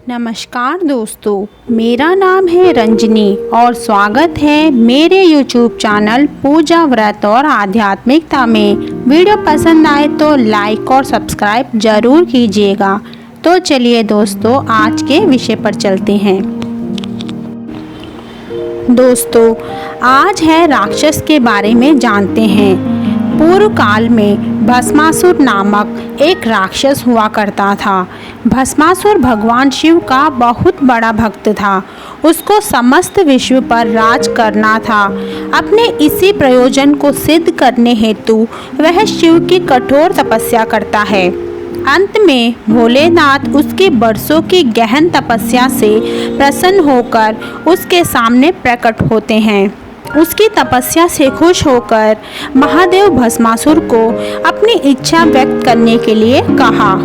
नमस्कार दोस्तों, मेरा नाम है रंजनी और स्वागत है मेरे YouTube चैनल पूजा व्रत और आध्यात्मिकता में। वीडियो पसंद आए तो लाइक और सब्सक्राइब ज़रूर कीजिएगा। तो चलिए दोस्तों, आज के विषय पर चलते हैं। दोस्तों, आज है राक्षस के बारे में जानते हैं। पूर्व काल में भस्मासुर नामक एक राक्षस हुआ करता था। भस्मासुर भगवान शिव का बहुत बड़ा भक्त था। उसको समस्त विश्व पर राज करना था। अपने इसी प्रयोजन को सिद्ध करने हेतु वह शिव की कठोर तपस्या करता है। अंत में भोलेनाथ उसकी बरसों की गहन तपस्या से प्रसन्न होकर उसके सामने प्रकट होते हैं। उसकी तपस्या से खुश होकर महादेव भस्मासुर को अपनी इच्छा व्यक्त करने के लिए कहा।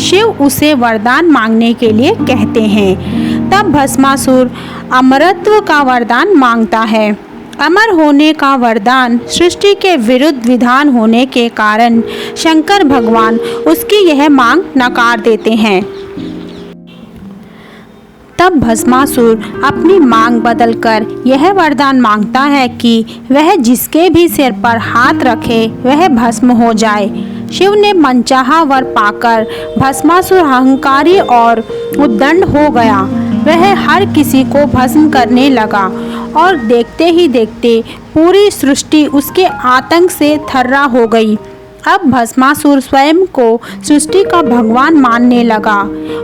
शिव उसे वरदान मांगने के लिए कहते हैं। तब भस्मासुर अमरत्व का वरदान मांगता है। अमर होने का वरदान सृष्टि के विरुद्ध विधान होने के कारण शंकर भगवान उसकी यह मांग नकार देते हैं। तब भस्मासुर अपनी मांग बदलकर यह वरदान मांगता है कि वह जिसके भी सिर पर हाथ रखे वह भस्म हो जाए। शिव ने मनचाहा वर पाकर भस्मासुर अहंकारी और उद्दंड हो गया। वह हर किसी को भस्म करने लगा और देखते ही देखते पूरी सृष्टि उसके आतंक से थर्रा हो गई। अब भस्मासुर स्वयं को सृष्टि का भगवान मानने लगा।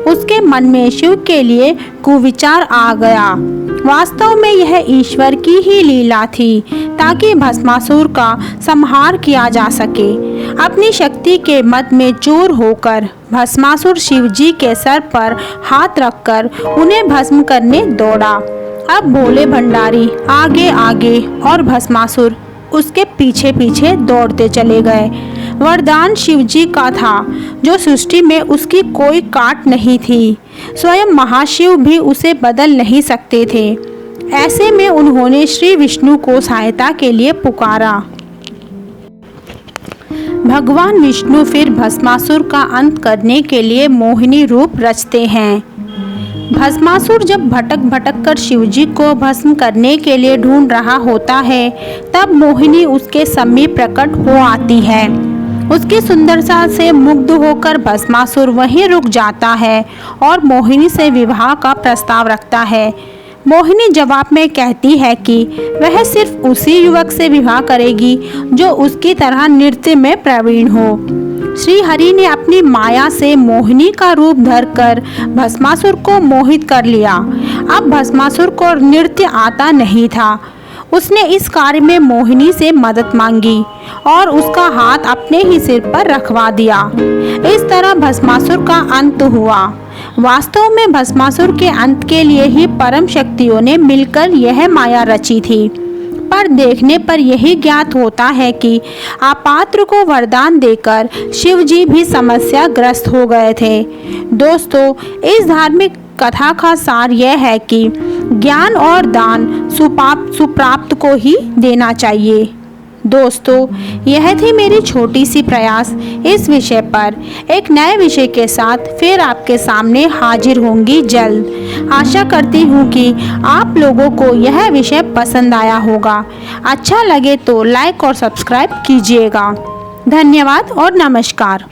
उसके मन में शिव के लिए कुविचार आ गया। वास्तव में यह ईश्वर की ही लीला थी ताकि भस्मासुर का संहार किया जा सके। अपनी शक्ति के मद में चूर होकर भस्मासुर शिव जी के सर पर हाथ रखकर उन्हें भस्म करने दौड़ा। अब भोले भंडारी आगे आगे और भस्मासुर उसके पीछे पीछे दौड़ते चले गए। वरदान शिवजी का था जो सृष्टि में उसकी कोई काट नहीं थी। स्वयं महाशिव भी उसे बदल नहीं सकते थे। ऐसे में उन्होंने श्री विष्णु को सहायता के लिए पुकारा। भगवान विष्णु फिर भस्मासुर का अंत करने के लिए मोहिनी रूप रचते हैं। भस्मासुर जब भटक भटक कर शिवजी को भस्म करने के लिए ढूंढ रहा होता है, तब मोहिनी उसके समीप प्रकट हो आती है। उसकी सुंदरता से मुग्ध होकर भस्मासुर वहीं रुक जाता है और मोहिनी से विवाह का प्रस्ताव रखता है। मोहिनी जवाब में कहती है कि वह सिर्फ उसी युवक से विवाह करेगी जो उसकी तरह नृत्य में प्रवीण हो। श्री हरि ने अपनी माया से मोहिनी का रूप धरकर भस्मासुर को मोहित कर लिया। अब भस्मासुर को नृत्य आता नहीं था। उसने इस कार्य में मोहिनी से मदद मांगी और उसका हाथ अपने ही सिर पर रखवा दिया। इस तरह भस्मासुर का अंत हुआ। वास्तव में भस्मासुर के अंत के लिए ही परम शक्तियों ने मिलकर यह माया रची थी। पर देखने पर यही ज्ञात होता है कि अपात्र को वरदान देकर शिवजी भी समस्या ग्रस्त हो गए थे। दोस्तों, इस धार्मिक कथा का सार यह है कि ज्ञान और दान सुप्राप्त को ही देना चाहिए। दोस्तों, यह थी मेरी छोटी सी प्रयास इस विषय पर। एक नए विषय के साथ फिर आपके सामने हाजिर होंगी जल्द। आशा करती हूँ कि आप लोगों को यह विषय पसंद आया होगा। अच्छा लगे तो लाइक और सब्सक्राइब कीजिएगा। धन्यवाद और नमस्कार।